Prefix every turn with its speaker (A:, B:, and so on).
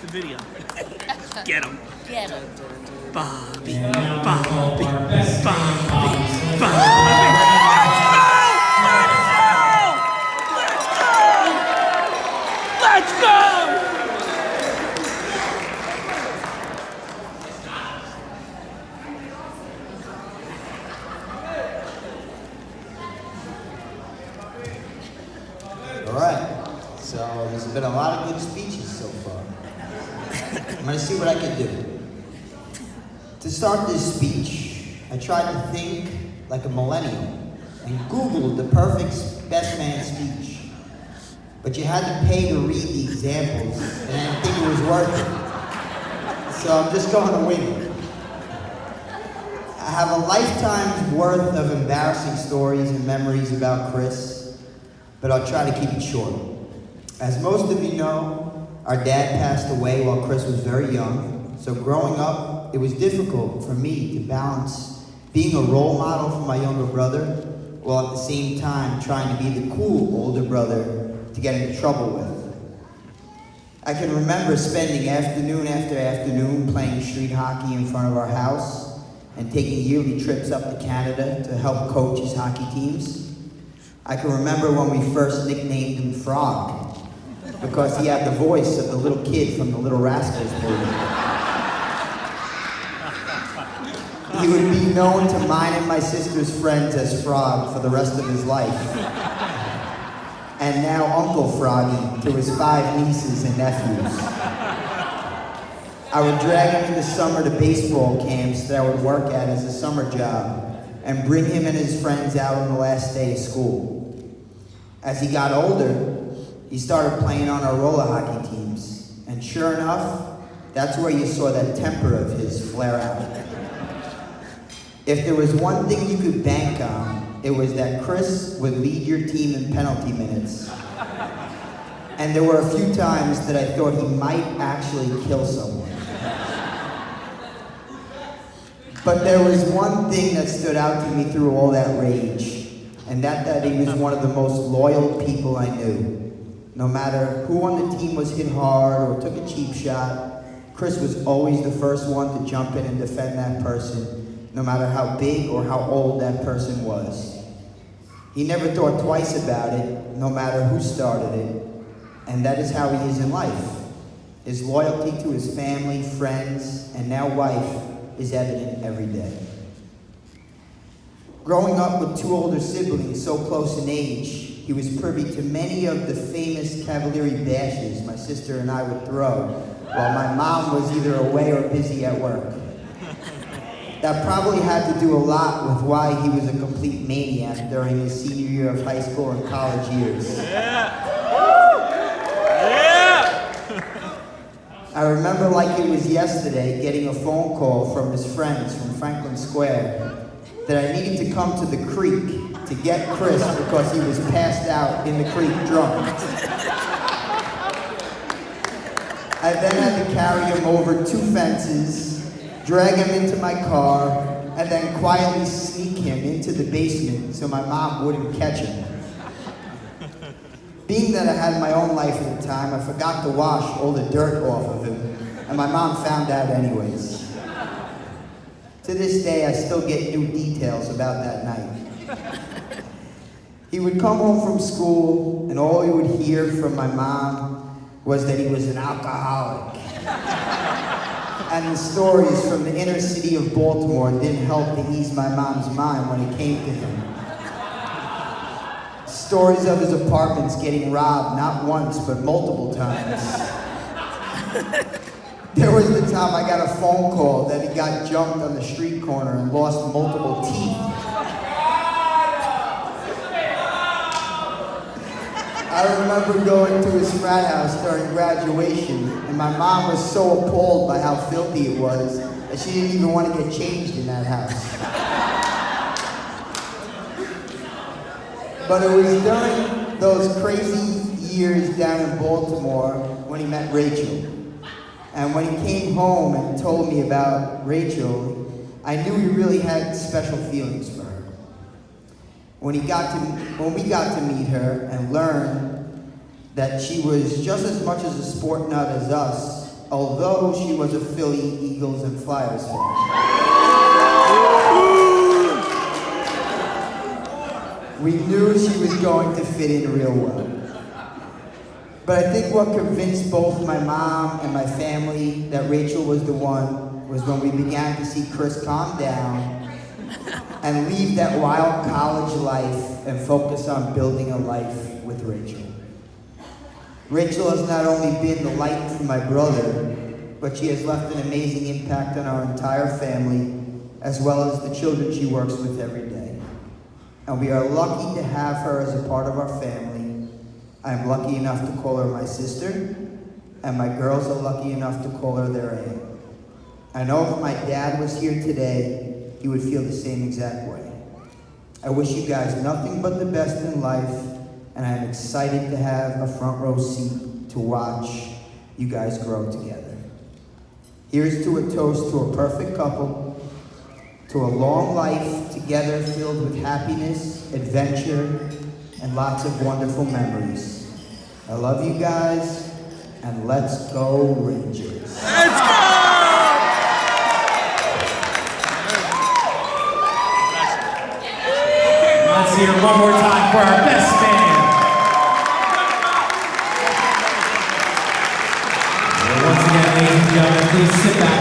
A: the video. Get him.
B: Get him.
A: Bobby,
C: And now
A: Bobby,
C: we call our best
A: Bobby,
C: man, Bobby.
A: Let's go!
D: All right, so there's been a lot of good speeches so far. I'm gonna see what I can do. To start this speech, I tried to think like a millennial and Googled the perfect best man speech. But you had to pay to read the examples, and I didn't think it was worth it. So I'm just going to wing it. I have a lifetime's worth of embarrassing stories and memories about Chris, but I'll try to keep it short. As most of you know, our dad passed away while Chris was very young, so growing up, it was difficult for me to balance being a role model for my younger brother, while at the same time trying to be the cool older brother to get into trouble with. I can remember spending afternoon after afternoon playing street hockey in front of our house and taking yearly trips up to Canada to help coach his hockey teams. I can remember when we first nicknamed him Frog, because he had the voice of the little kid from the Little Rascals movie. He would be known to mine and my sister's friends as Frog for the rest of his life. And now Uncle Froggy to his 5 nieces and nephews. I would drag him in the summer to baseball camps that I would work at as a summer job and bring him and his friends out on the last day of school. As he got older, he started playing on our roller hockey teams. And sure enough, that's where you saw that temper of his flare out. If there was one thing you could bank on, it was that Chris would lead your team in penalty minutes. And there were a few times that I thought he might actually kill someone. But there was one thing that stood out to me through all that rage, and that he was one of the most loyal people I knew. No matter who on the team was hit hard or took a cheap shot, Chris was always the first one to jump in and defend that person, no matter how big or how old that person was. He never thought twice about it, no matter who started it, and that is how he is in life. His loyalty to his family, friends, and now wife is evident every day. Growing up with 2 older siblings so close in age, he was privy to many of the famous Cavaliere bashes my sister and I would throw while my mom was either away or busy at work. That probably had to do a lot with why he was a complete maniac during his senior year of high school and college years.
A: Yeah!
D: I remember like it was yesterday getting a phone call from his friends from Franklin Square that I needed to come to the creek to get Chris because he was passed out in the creek drunk. I then had to carry him over 2 fences, drag him into my car, and then quietly sneak him into the basement so my mom wouldn't catch him. Being that I had my own life at the time, I forgot to wash all the dirt off of him, and my mom found out anyways. To this day, I still get new details about that night. He would come home from school, and all he would hear from my mom was that he was an alcoholic. And the stories from the inner city of Baltimore didn't help to ease my mom's mind when it came to him. Stories of his apartments getting robbed not once, but multiple times. There was the time I got a phone call that he got jumped on the street corner and lost multiple teeth. I remember going to his frat house during graduation, and my mom was so appalled by how filthy it was that she didn't even want to get changed in that house. But it was during those crazy years down in Baltimore when he met Rachel. And when he came home and told me about Rachel, I knew he really had special feelings for her. When we got to meet her and learn that she was just as much as a sport nut as us, although she was a Philly Eagles and Flyers fan. We knew she was going to fit in real well. But I think what convinced both my mom and my family that Rachel was the one was when we began to see Chris calm down and leave that wild college life and focus on building a life with Rachel. Rachel has not only been the light for my brother, but she has left an amazing impact on our entire family, as well as the children she works with every day. And we are lucky to have her as a part of our family. I'm lucky enough to call her my sister, and my girls are lucky enough to call her their aunt. I know if my dad was here today, he would feel the same exact way. I wish you guys nothing but the best in life, and I'm excited to have a front row seat to watch you guys grow together. Here's to a toast to a perfect couple, to a long life together filled with happiness, adventure, and lots of wonderful memories. I love you guys, and let's go Rangers.
A: Let's go!
B: Let's hear it one more time for our best man. Once again, ladies and gentlemen, please sit back.